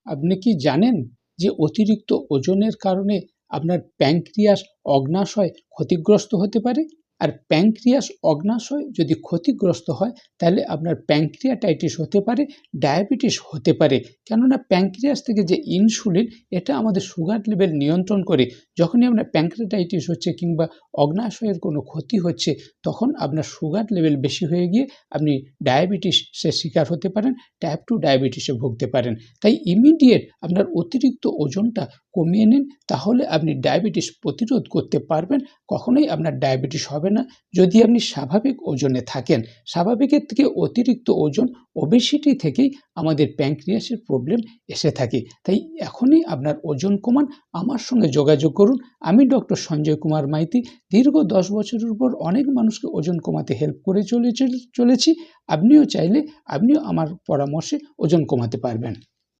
আপনি কি জানেন যে অতিরিক্ত ওজনের কারণে আপনার প্যানক্রিয়াস অগ্ন্যাশয় ক্ষতিগ্রস্ত হতে পারে? আর প্যানক্রিয়াস অগ্ন্যাশয় যদি ক্ষতিগ্রস্ত হয় তাহলে আপনার প্যানক্রিয়াটাইটিস হতে পারে, ডায়াবেটিস হতে পারে। কেননা প্যানক্রিয়াস থেকে যে ইনসুলিন এটা আমাদের সুগার লেভেল নিয়ন্ত্রণ করে। যখনই আপনার প্যানক্রিয়াটাইটিস হচ্ছে কিংবা অগ্ন্যাশয়ের কোনো ক্ষতি হচ্ছে তখন আপনার সুগার লেভেল বেশি হয়ে গিয়ে আপনি ডায়াবেটিসের শিকার হতে পারেন, টাইপ 2 ডায়াবেটিসে ভুগতে পারেন। তাই ইমিডিয়েট আপনার অতিরিক্ত ওজনটা কমিয়ে নিন, তাহলে আপনি ডায়াবেটিস প্রতিরোধ করতে পারবেন। কখনোই আপনার ডায়াবেটিস হবে না যদি আপনি স্বাভাবিক ওজনে থাকেন। স্বাভাবিকের থেকে অতিরিক্ত ওজন, ওবেসিটি থেকেই আমাদের প্যানক্রিয়াসের প্রবলেম এসে থাকে। তাই এখনই আপনার ওজন কমান, আমার সঙ্গে যোগাযোগ করুন। আমি ডক্টর সঞ্জয় কুমার মাইতি। দীর্ঘ 10 বছরের উপর অনেক মানুষকে ওজন কমাতে হেল্প করে চলেছি। আপনিও চাইলে আপনিও আমার পরামর্শে ওজন কমাতে পারবেন।